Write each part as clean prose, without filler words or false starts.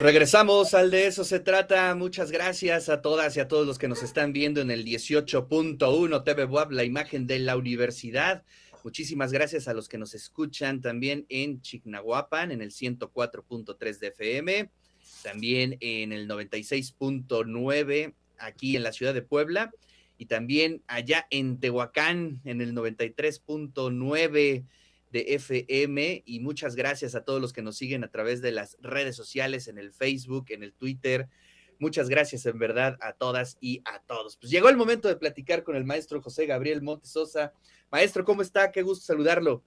Regresamos al De Eso Se Trata. Muchas gracias a todas y a todos los que nos están viendo en el 18.1 TV Web, la imagen de la universidad. Muchísimas gracias a los que nos escuchan también en Chignahuapan, en el 104.3 de FM, también en el 96.9 aquí en la ciudad de Puebla, y también allá en Tehuacán, en el 93.9 de FM. Y muchas gracias a todos los que nos siguen a través de las redes sociales, en el Facebook, en el Twitter. Muchas gracias en verdad a todas y a todos. Pues llegó el momento de platicar con el maestro José Gabriel Montes Sosa. Maestro, ¿cómo está? Qué gusto saludarlo.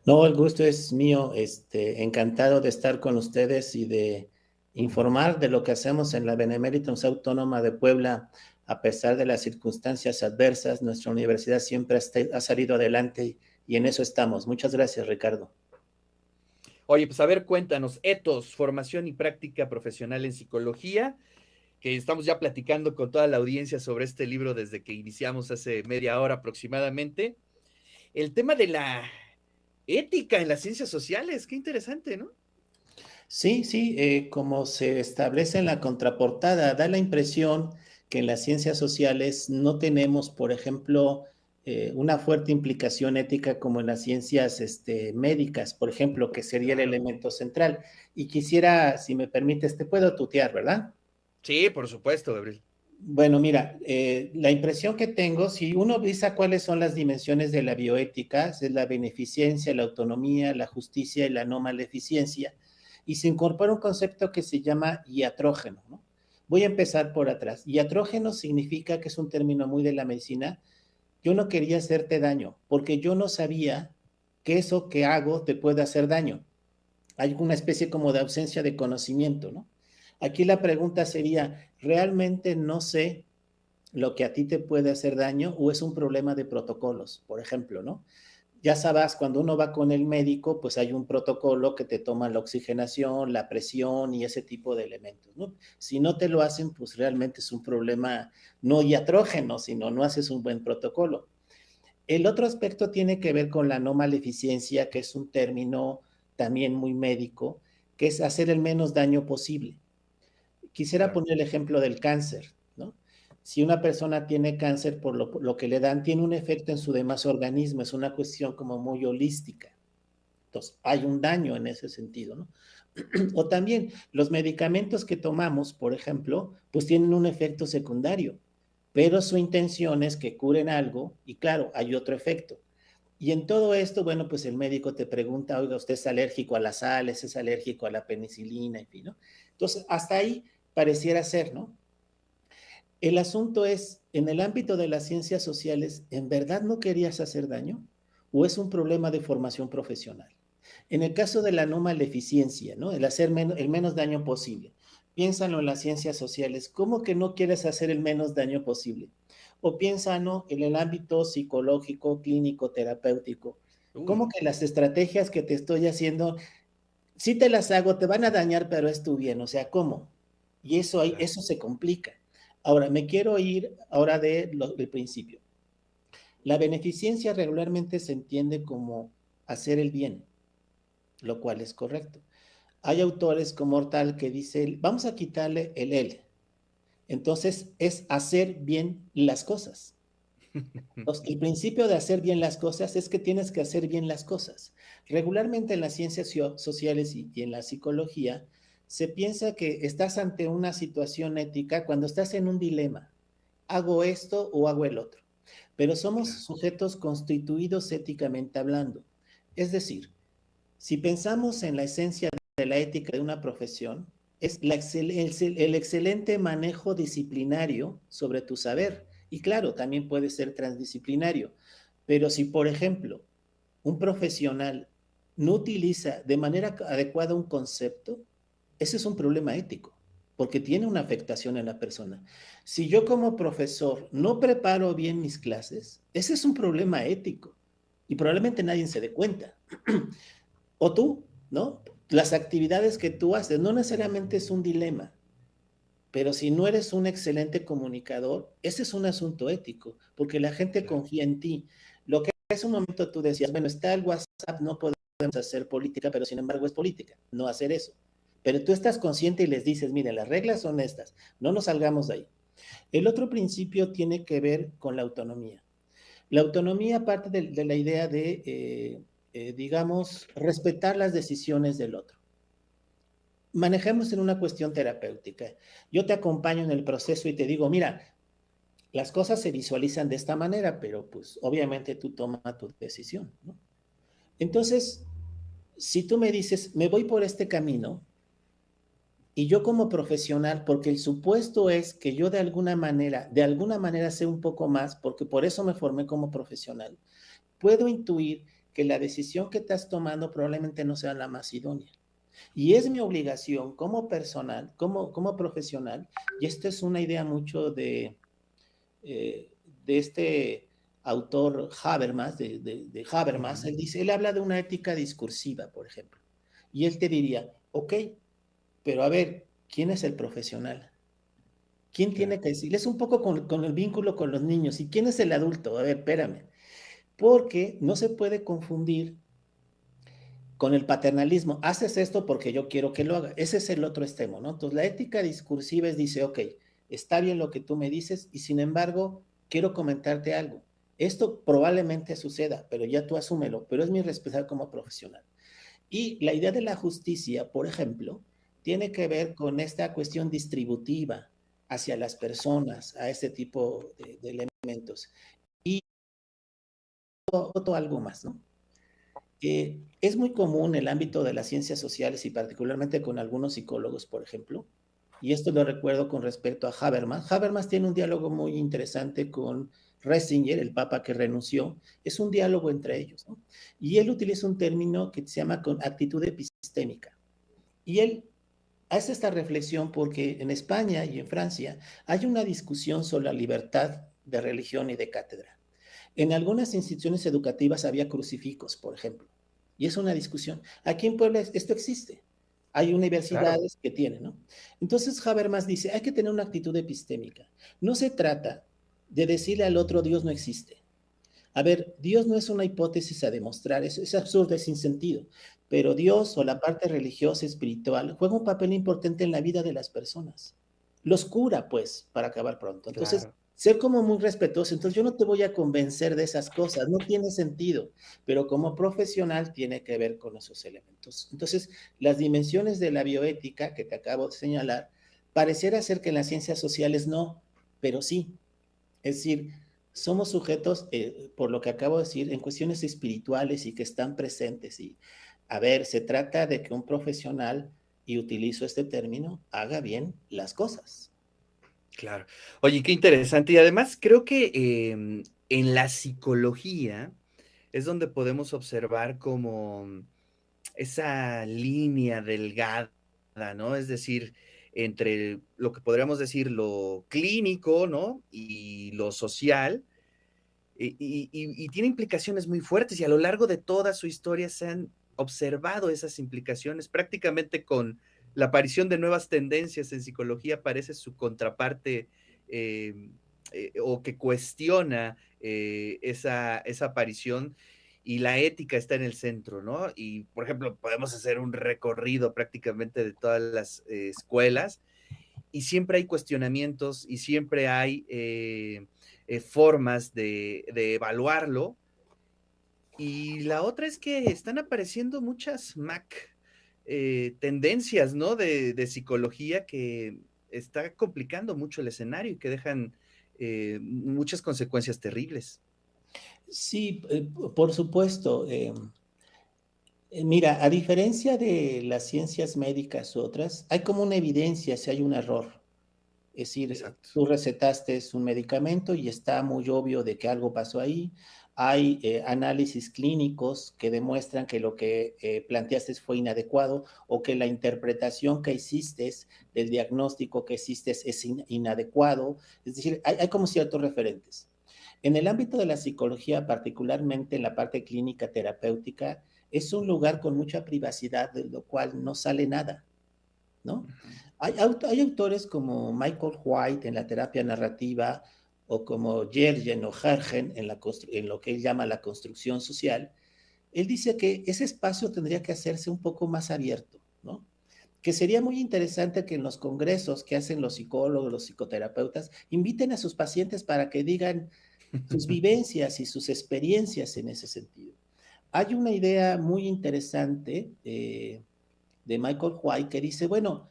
No, el gusto es mío. Encantado de estar con ustedes y de informar de lo que hacemos en la Benemérita Universidad Autónoma de Puebla. A pesar de las circunstancias adversas, nuestra universidad siempre ha salido adelante y en eso estamos. Muchas gracias, Ricardo. Oye, pues a ver, cuéntanos, Etos, formación y práctica profesional en psicología, que estamos ya platicando con toda la audiencia sobre este libro desde que iniciamos hace media hora aproximadamente. El tema de la ética en las ciencias sociales, qué interesante, ¿no? Sí, sí, como se establece en la contraportada, da la impresión que en las ciencias sociales no tenemos, por ejemplo, una fuerte implicación ética como en las ciencias médicas, por ejemplo, que sería el elemento central. Y quisiera, si me permites, te puedo tutear, ¿verdad? Sí, por supuesto, Gabriel. Bueno, mira, la impresión que tengo, si uno visa cuáles son las dimensiones de la bioética, es la beneficencia, la autonomía, la justicia y la no maleficencia, y se incorpora un concepto que se llama iatrógeno, ¿no? Voy a empezar por atrás. Iatrógeno significa, que es un término muy de la medicina, yo no quería hacerte daño, porque yo no sabía que eso que hago te puede hacer daño. Hay una especie como de ausencia de conocimiento, ¿no? Aquí la pregunta sería, ¿realmente no sé lo que a ti te puede hacer daño o es un problema de protocolos, por ejemplo, ¿no? Ya sabes, cuando uno va con el médico, pues hay un protocolo que te toma la oxigenación, la presión y ese tipo de elementos, ¿no? Si no te lo hacen, pues realmente es un problema no iatrógeno, sino no haces un buen protocolo. El otro aspecto tiene que ver con la no maleficencia, que es un término también muy médico, que es hacer el menos daño posible. Quisiera Claro. poner el ejemplo del cáncer, ¿no? Si una persona tiene cáncer por lo que le dan, tiene un efecto en su demás organismo, es una cuestión como muy holística. Entonces, hay un daño en ese sentido, ¿no? O también los medicamentos que tomamos, por ejemplo, pues tienen un efecto secundario, pero su intención es que curen algo y claro, hay otro efecto. Y en todo esto, bueno, pues el médico te pregunta, oiga, ¿usted es alérgico a las sales, es alérgico a la penicilina, en fin, ¿no? Entonces, hasta ahí pareciera ser, ¿no? El asunto es, en el ámbito de las ciencias sociales, ¿en verdad no querías hacer daño? ¿O es un problema de formación profesional? En el caso de la no maleficencia, ¿no? El hacer el menos daño posible. Piénsalo en las ciencias sociales, ¿cómo que no quieres hacer el menos daño posible? O piénsalo en el ámbito psicológico, clínico, terapéutico. ¿Cómo Uy, que las estrategias que te estoy haciendo, si te las hago, te van a dañar, pero es tu bien? O sea, ¿cómo? Y claro. eso se complica. Ahora, me quiero ir ahora del principio. La beneficencia regularmente se entiende como hacer el bien, lo cual es correcto. Hay autores como Hortal que dice, vamos a quitarle el él. Entonces es hacer bien las cosas. Entonces, el principio de hacer bien las cosas es que tienes que hacer bien las cosas. Regularmente en las ciencias sociales y en la psicología se piensa que estás ante una situación ética cuando estás en un dilema. ¿Hago esto o hago el otro? Pero somos Claro. sujetos constituidos éticamente hablando. Es decir, si pensamos en la esencia de la ética de una profesión, es el excelente manejo disciplinario sobre tu saber. Y claro, también puede ser transdisciplinario. Pero si, por ejemplo, un profesional no utiliza de manera adecuada un concepto, ese es un problema ético, porque tiene una afectación en la persona. Si yo como profesor no preparo bien mis clases, ese es un problema ético y probablemente nadie se dé cuenta. O tú, ¿no? Las actividades que tú haces, no necesariamente es un dilema, pero si no eres un excelente comunicador, ese es un asunto ético, porque la gente Claro. confía en ti. Lo que hace un momento tú decías, bueno, está el WhatsApp, no podemos hacer política, pero sin embargo es política, no hacer eso. pero tú estás consciente y les dices, miren, las reglas son estas, no nos salgamos de ahí. El otro principio tiene que ver con la autonomía. La autonomía parte de la idea de, digamos, respetar las decisiones del otro. Manejemos en una cuestión terapéutica. Yo te acompaño en el proceso y te digo, mira, las cosas se visualizan de esta manera, pero pues obviamente tú tomas tu decisión, ¿no? Entonces, si tú me dices, me voy por este camino, y yo como profesional, porque el supuesto es que yo de alguna manera sé un poco más, porque por eso me formé como profesional, puedo intuir que la decisión que estás tomando probablemente no sea la más idónea. Y es mi obligación como personal, como profesional, y esta es una idea mucho eh, de este autor Habermas, de Habermas, él habla de una ética discursiva, por ejemplo, y él te diría, ok, pero a ver, ¿quién es el profesional? ¿Quién Claro. tiene que decir? Es un poco con el vínculo con los niños. ¿Y quién es el adulto? A ver, espérame. Porque no se puede confundir con el paternalismo. Haces esto porque yo quiero que lo haga. Ese es el otro extremo, ¿no? Entonces, la ética discursiva es, dice, ok, está bien lo que tú me dices y sin embargo, quiero comentarte algo. Esto probablemente suceda, pero ya tú asúmelo, pero es mi responsabilidad como profesional. Y la idea de la justicia, por ejemplo, tiene que ver con esta cuestión distributiva hacia las personas, a este tipo de elementos. Y otro algo más, ¿no? Es muy común en el ámbito de las ciencias sociales y particularmente con algunos psicólogos, por ejemplo, y esto lo recuerdo con respecto a Habermas. Habermas tiene un diálogo muy interesante con Ratzinger, el papa que renunció. Es un diálogo entre ellos, ¿no? Y él utiliza un término que se llama con actitud epistémica. Y él hace esta reflexión porque en España y en Francia hay una discusión sobre la libertad de religión y de cátedra. En algunas instituciones educativas había crucifijos, por ejemplo, y es una discusión. Aquí en Puebla esto existe. Hay Claro. universidades que tienen, ¿no? Entonces Habermas dice, hay que tener una actitud epistémica. No se trata de decirle al otro Dios no existe. A ver, Dios no es una hipótesis a demostrar, es absurdo, es sin sentido, pero Dios o la parte religiosa, espiritual, juega un papel importante en la vida de las personas. Los cura, pues, para acabar pronto. Entonces, Claro. ser como muy respetuoso. Entonces, yo no te voy a convencer de esas cosas, no tiene sentido, pero como profesional tiene que ver con esos elementos. Entonces, las dimensiones de la bioética que te acabo de señalar, pareciera ser que en las ciencias sociales no, pero sí. Es decir, somos sujetos, por lo que acabo de decir, en cuestiones espirituales y que están presentes. Y, a ver, se trata de que un profesional, y utilizo este término, haga bien las cosas. Claro. Oye, qué interesante. Y además creo que en la psicología es donde podemos observar como esa línea delgada, ¿no? Es decir, entre lo que podríamos decir lo clínico, ¿no? Y lo social, y tiene implicaciones muy fuertes, y a lo largo de toda su historia se han observado esas implicaciones, prácticamente con la aparición de nuevas tendencias en psicología aparece su contraparte eh, o que cuestiona esa aparición y la ética está en el centro, ¿no? Y, por ejemplo, podemos hacer un recorrido prácticamente de todas las escuelas y siempre hay cuestionamientos y siempre hay formas de evaluarlo. Y la otra es que están apareciendo muchas tendencias, ¿no? De psicología que está complicando mucho el escenario y que dejan muchas consecuencias terribles. Sí, por supuesto. Mira, a diferencia de las ciencias médicas u otras, hay como una evidencia si hay un error. Es decir, Exacto. tú recetaste un medicamento y está muy obvio de que algo pasó ahí. Hay análisis clínicos que demuestran que lo que planteaste fue inadecuado o que la interpretación que hiciste del diagnóstico que hiciste es inadecuado. Es decir, hay como ciertos referentes. En el ámbito de la psicología, particularmente en la parte clínica terapéutica, es un lugar con mucha privacidad, de lo cual no sale nada, ¿no? Hay autores como Michael White en la terapia narrativa o como Yergen o Hergen en lo que él llama la construcción social. Él dice que ese espacio tendría que hacerse un poco más abierto, ¿no? que sería muy interesante que en los congresos que hacen los psicólogos, los psicoterapeutas, inviten a sus pacientes para que digan sus vivencias y sus experiencias en ese sentido. Hay una idea muy interesante de Michael White que dice, bueno,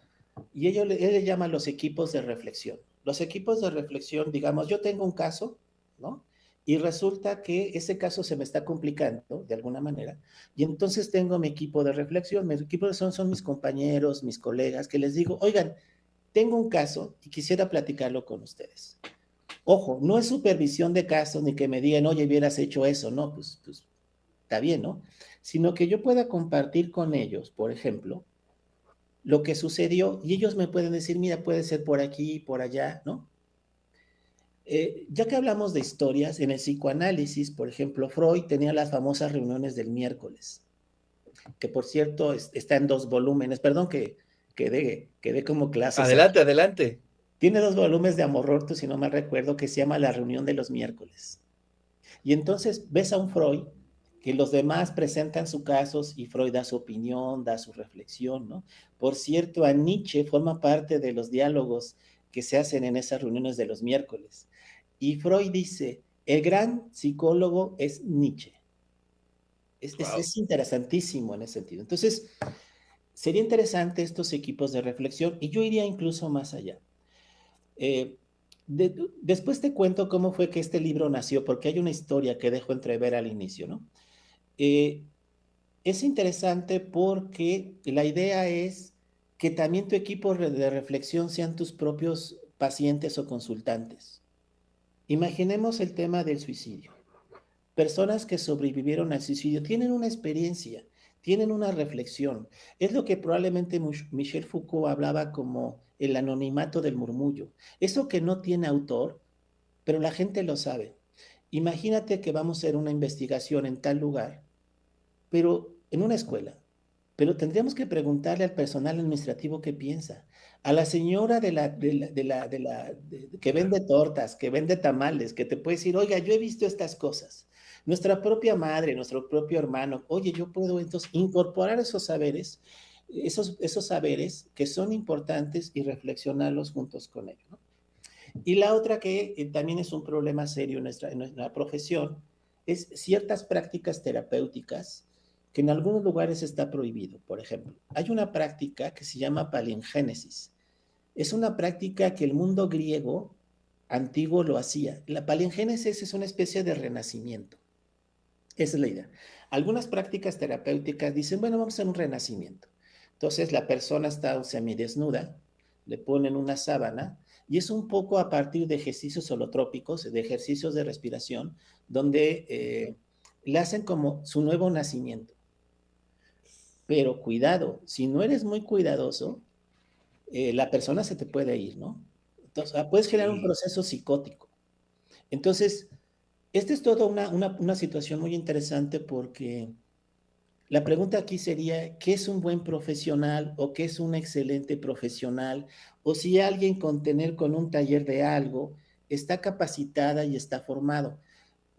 y él le llama los equipos de reflexión. Los equipos de reflexión, digamos, yo tengo un caso, ¿no? Y resulta que ese caso se me está complicando de alguna manera, y entonces tengo mi equipo de reflexión. Mi equipo de reflexión son mis compañeros, mis colegas, que les digo, oigan, tengo un caso y quisiera platicarlo con ustedes. Ojo, no es supervisión de casos ni que me digan, oye, hubieras hecho eso, no, pues está bien, ¿no? Sino que yo pueda compartir con ellos, por ejemplo, lo que sucedió y ellos me pueden decir, mira, puede ser por aquí, por allá, ¿no? Ya que hablamos de historias, en el psicoanálisis, por ejemplo, Freud tenía las famosas reuniones del miércoles, que por cierto está en 2 volúmenes, perdón que dé como clases aquí. Adelante, adelante. Tiene 2 volúmenes de Amor-Rorto, si no mal recuerdo, que se llama La reunión de los miércoles. Y entonces ves a un Freud que los demás presentan sus casos y Freud da su opinión, da su reflexión, ¿no? Por cierto, a Nietzsche forma parte de los diálogos que se hacen en esas reuniones de los miércoles. Y Freud dice, el gran psicólogo es Nietzsche. Wow. Es interesantísimo en ese sentido. Entonces, sería interesante estos equipos de reflexión y yo iría incluso más allá. Eh, Después te cuento cómo fue que este libro nació, porque hay una historia que dejo entrever al inicio, ¿no? Eh, es interesante porque la idea es que también tu equipo de reflexión sean tus propios pacientes o consultantes. Imaginemos el tema del suicidio. Personas que sobrevivieron al suicidio tienen una experiencia, tienen una reflexión. Es lo que probablemente Michel Foucault hablaba como el anonimato del murmullo. Eso que no tiene autor, pero la gente lo sabe. Imagínate que vamos a hacer una investigación en tal lugar, pero en una escuela. Pero tendríamos que preguntarle al personal administrativo qué piensa. A la señora que vende tortas, que vende tamales, que te puede decir, oiga, yo he visto estas cosas. Nuestra propia madre, nuestro propio hermano, oye, yo puedo entonces incorporar esos saberes, esos saberes que son importantes y reflexionarlos juntos con ellos, ¿no? Y la otra que también es un problema serio en nuestra profesión es ciertas prácticas terapéuticas que en algunos lugares está prohibido. Por ejemplo, hay una práctica que se llama palingénesis. Es una práctica que el mundo griego antiguo lo hacía. La palingénesis es una especie de renacimiento. Esa es la idea. Algunas prácticas terapéuticas dicen, bueno, vamos a hacer un renacimiento. Entonces la persona está semidesnuda, le ponen una sábana y es un poco a partir de ejercicios holotrópicos, de ejercicios de respiración, donde le hacen como su nuevo nacimiento. Pero cuidado, si no eres muy cuidadoso, la persona se te puede ir, ¿no? Entonces, puedes generar un Sí. proceso psicótico. Entonces, esta es toda una situación muy interesante porque la pregunta aquí sería, ¿qué es un buen profesional o qué es un excelente profesional? O si alguien con un taller de algo está capacitada y está formado.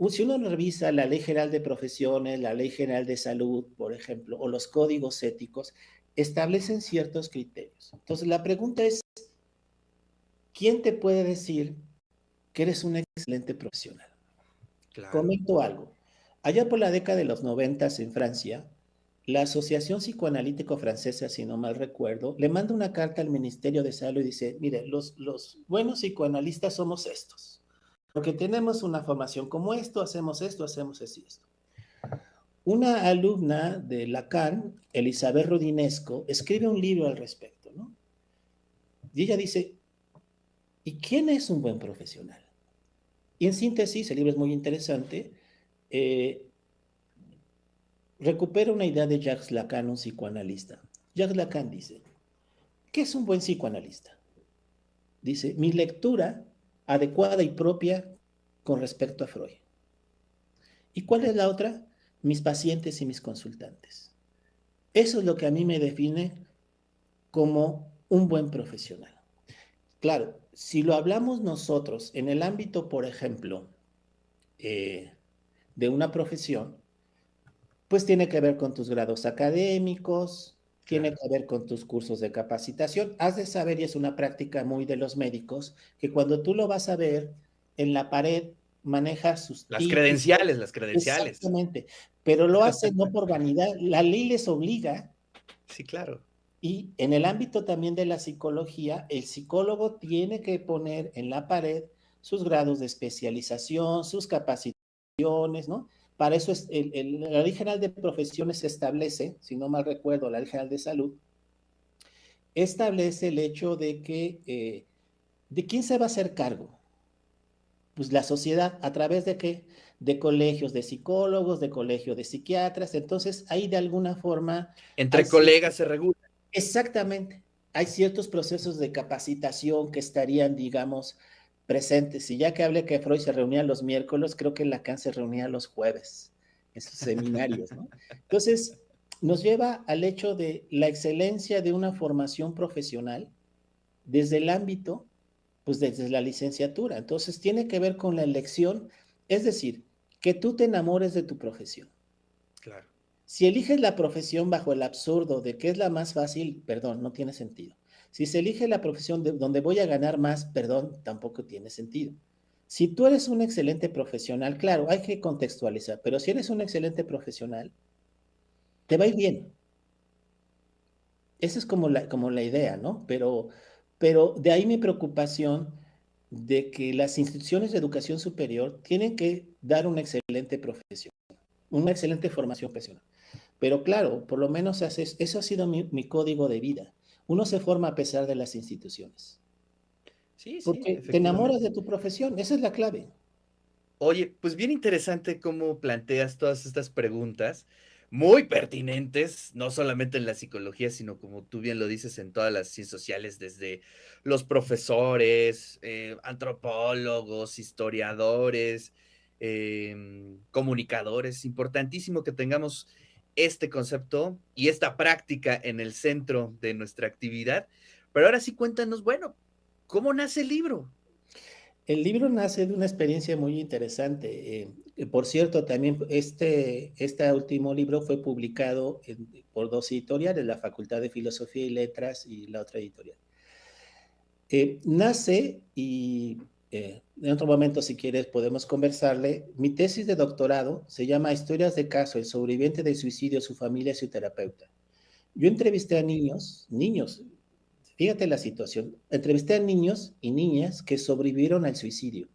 Si uno revisa la Ley General de Profesiones, la Ley General de Salud, por ejemplo, o los códigos éticos, establecen ciertos criterios. Entonces, la pregunta es, ¿quién te puede decir que eres un excelente profesional? Claro. Comento algo. Allá por la década de los 90 en Francia, la Asociación Psicoanalítico Francesa, si no mal recuerdo, le manda una carta al Ministerio de Salud y dice, mire, los buenos psicoanalistas somos estos, porque tenemos una formación como esto, hacemos esto y esto. Una alumna de Lacan, Elizabeth Rodinesco, escribe un libro al respecto, ¿no? Y ella dice, ¿y quién es un buen profesional? Y en síntesis, el libro es muy interesante, eh, recupera una idea de Jacques Lacan, un psicoanalista. Jacques Lacan dice, ¿qué es un buen psicoanalista? Dice, mi lectura adecuada y propia con respecto a Freud. ¿Y cuál es la otra? Mis pacientes y mis consultantes. Eso es lo que a mí me define como un buen profesional. Claro, si lo hablamos nosotros en el ámbito, por ejemplo, eh, de una profesión, pues tiene que ver con tus grados académicos, tiene Claro. que ver con tus cursos de capacitación. Has de saber, y es una práctica muy de los médicos, que cuando tú lo vas a ver en la pared, maneja sus Las títulos, credenciales, las credenciales. exactamente, pero lo hace no por vanidad, la ley les obliga. Sí, claro. Y en el ámbito también de la psicología, el psicólogo tiene que poner en la pared sus grados de especialización, sus capacitaciones, ¿no? Para eso es la Ley General de Profesiones establece, si no mal recuerdo, la Ley General de Salud, establece el hecho de que, ¿de quién se va a hacer cargo? Pues la sociedad, ¿a través de qué? De colegios de psicólogos, de colegios de psiquiatras, entonces ahí de alguna forma hay Entre cierto. colegas se regula. Exactamente. Hay ciertos procesos de capacitación que estarían, digamos, presentes. Y ya que hablé que Freud se reunía los miércoles, creo que Lacan se reunía los jueves en sus seminarios, ¿no? Entonces, nos lleva al hecho de la excelencia de una formación profesional desde el ámbito, pues desde la licenciatura. Entonces, tiene que ver con la elección, es decir, que tú te enamores de tu profesión. Claro. Si eliges la profesión bajo el absurdo de que es la más fácil, perdón, no tiene sentido. Si se elige la profesión donde voy a ganar más, perdón, tampoco tiene sentido. Si tú eres un excelente profesional, claro, hay que contextualizar, pero si eres un excelente profesional, te va a ir bien. Esa es como la idea, ¿no? Pero de ahí mi preocupación de que las instituciones de educación superior tienen que dar una excelente profesión, una excelente formación profesional. Pero claro, por lo menos eso ha sido mi código de vida. Uno se forma a pesar de las instituciones, Sí, sí, porque te enamoras efectivamente. de tu profesión, esa es la clave. Oye, pues bien interesante cómo planteas todas estas preguntas, muy pertinentes, no solamente en la psicología, sino como tú bien lo dices, en todas las ciencias sociales, desde los profesores, antropólogos, historiadores, comunicadores. Importantísimo que tengamos este concepto y esta práctica en el centro de nuestra actividad. Pero ahora sí cuéntanos, bueno, ¿cómo nace el libro? El libro nace de una experiencia muy interesante. Por cierto, también este último libro fue publicado por dos editoriales, la Facultad de Filosofía y Letras y la otra editorial. Nace y en otro momento, si quieres, podemos conversarle. Mi tesis de doctorado se llama Historias de caso, el sobreviviente del suicidio, su familia y su terapeuta. Yo entrevisté a niños, fíjate la situación, entrevisté a niños y niñas que sobrevivieron al suicidio.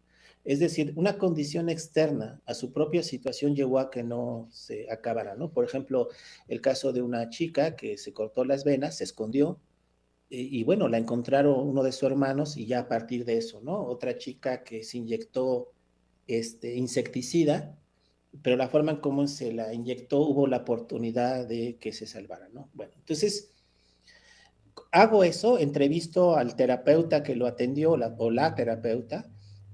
Es decir, una condición externa a su propia situación llevó a que no se acabara, ¿no? Por ejemplo, el caso de una chica que se cortó las venas, se escondió, y bueno, la encontraron uno de sus hermanos y ya a partir de eso, ¿no? Otra chica que se inyectó insecticida, pero la forma en cómo se la inyectó hubo la oportunidad de que se salvara, ¿no? Bueno, entonces hago eso, entrevisto al terapeuta que lo atendió o la terapeuta,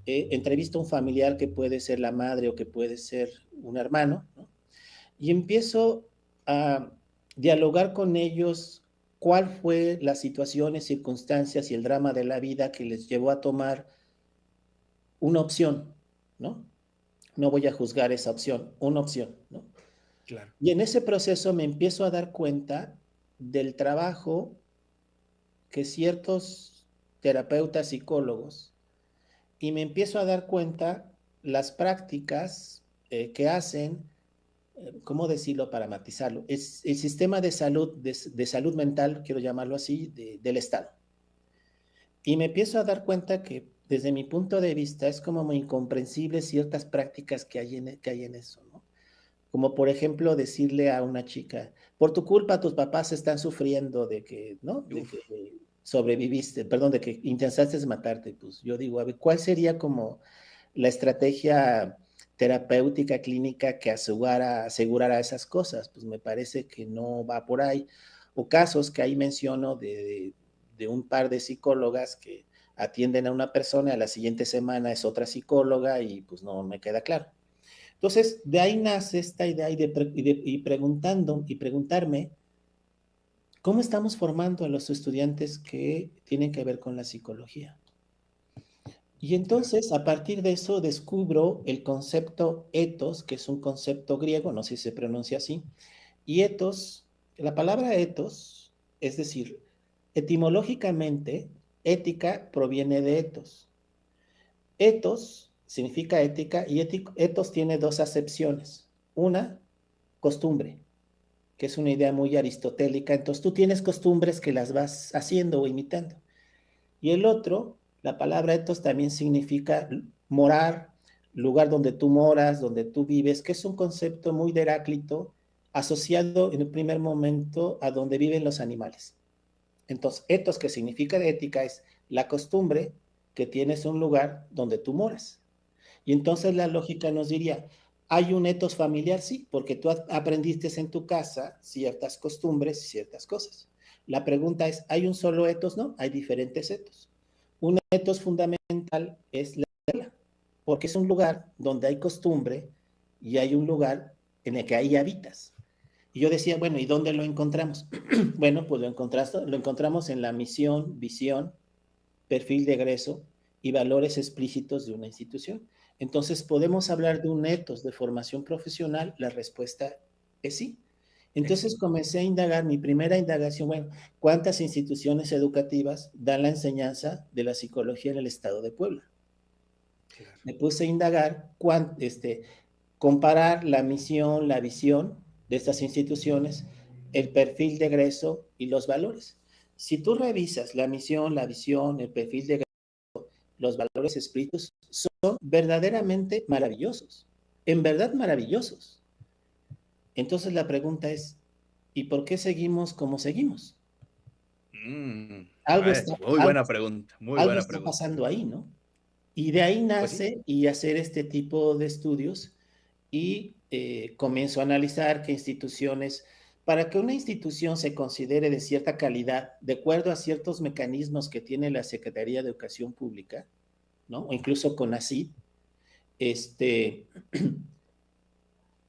entrevisto a un familiar que puede ser la madre o que puede ser un hermano, ¿no? Y empiezo a dialogar con ellos cuál fue las situaciones, circunstancias y el drama de la vida que les llevó a tomar una opción, ¿no? No voy a juzgar esa opción, una opción, ¿no? Claro. Y en ese proceso me empiezo a dar cuenta del trabajo que ciertos terapeutas, psicólogos, y me empiezo a dar cuenta las prácticas que hacen, ¿cómo decirlo para matizarlo? Es el sistema de salud mental, quiero llamarlo así, del Estado. Y me empiezo a dar cuenta que desde mi punto de vista es como muy incomprensible ciertas prácticas que hay en eso, ¿no? Como por ejemplo decirle a una chica, por tu culpa tus papás están sufriendo de que, ¿no? De Uf. que sobreviviste, perdón, de que intentaste matarte. Pues yo digo, a ver, ¿cuál sería como la estrategia terapéutica clínica que asegurara esas cosas? Pues me parece que no va por ahí. O casos que ahí menciono de un par de psicólogas que atienden a una persona, a la siguiente semana es otra psicóloga y pues no me queda claro. Entonces, de ahí nace esta idea y preguntarme cómo estamos formando a los estudiantes que tienen que ver con la psicología. Y Claro. entonces, a partir de eso, descubro el concepto ethos, que es un concepto griego, no sé si se pronuncia así, y ethos, la palabra ethos Es decir, etimológicamente, ética proviene de ethos. Ethos significa ética y ethos tiene dos acepciones. Una, costumbre, que es una idea muy aristotélica. Entonces tú tienes costumbres que las vas haciendo o imitando. Y el otro, la palabra ethos también significa morar, lugar donde tú moras, donde tú vives, que es un concepto muy de Heráclito, asociado en el primer momento a donde viven los animales. Entonces, ethos, que significa de ética, es la costumbre que tienes un lugar donde tú moras. Y entonces la lógica nos diría, ¿hay un ethos familiar? Sí, porque tú aprendiste en tu casa ciertas costumbres y ciertas cosas. La pregunta es, ¿hay un solo ethos? No, hay diferentes ethos. Un ethos fundamental es la escuela, porque es un lugar donde hay costumbre y hay un lugar en el que ahí habitas. Y yo decía, bueno, ¿y dónde lo encontramos? Bueno, pues lo encontramos en la misión, visión, perfil de egreso y valores explícitos de una institución. Entonces, ¿podemos hablar de un ethos de formación profesional? La respuesta es sí. Entonces comencé a indagar, mi primera indagación, bueno, ¿cuántas instituciones educativas dan la enseñanza de la psicología en el estado de Puebla? Claro. Me puse a indagar, comparar la misión, la visión de estas instituciones, el perfil de egreso y los valores. Si tú revisas la misión, la visión, el perfil de egreso, los valores escritos, son verdaderamente maravillosos, en verdad maravillosos. Entonces la pregunta es, ¿y por qué seguimos como seguimos? Muy buena pregunta, muy algo buena está pregunta. pasando ahí, ¿no? Y de ahí nace Pues sí. y hacer este tipo de estudios y comienzo a analizar qué instituciones, para que una institución se considere de cierta calidad, de acuerdo a ciertos mecanismos que tiene la Secretaría de Educación Pública, ¿no? O incluso CONACYT,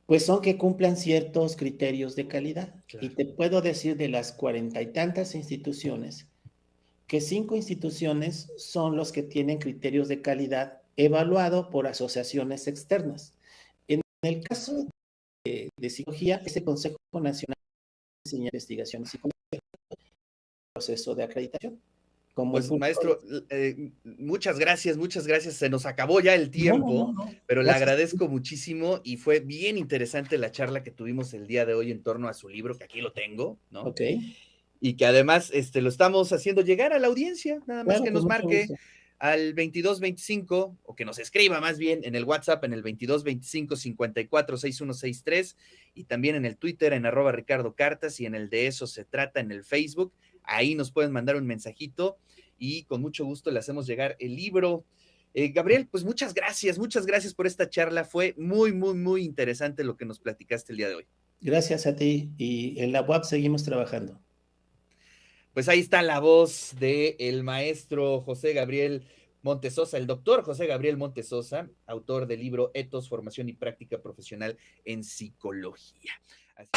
pues son que cumplan ciertos criterios de calidad. Claro. Y te puedo decir de las 40 y tantas instituciones, que 5 instituciones son los que tienen criterios de calidad evaluado por asociaciones externas. En el caso de psicología, es el Consejo Nacional de Investigación Psicológica, proceso de acreditación. Pues maestro, muchas gracias, se nos acabó ya el tiempo, pero le agradezco muchísimo y fue bien interesante la charla que tuvimos el día de hoy en torno a su libro, que aquí lo tengo, ¿no? Ok. Y que además lo estamos haciendo llegar a la audiencia, nada más Claro, que pues nos marque gusto. Al 2225, o que nos escriba más bien en el WhatsApp en el 2225-546163 y también en el Twitter en @RicardoCartas y en el De Eso Se Trata en el Facebook. Ahí nos pueden mandar un mensajito y con mucho gusto le hacemos llegar el libro. Gabriel, pues muchas gracias por esta charla. Fue muy, muy, muy interesante lo que nos platicaste el día de hoy. Gracias a ti y en la UAP seguimos trabajando. Pues ahí está la voz del maestro José Gabriel Montesosa, el doctor José Gabriel Montesosa, autor del libro Ethos, Formación y Práctica Profesional en Psicología. Así...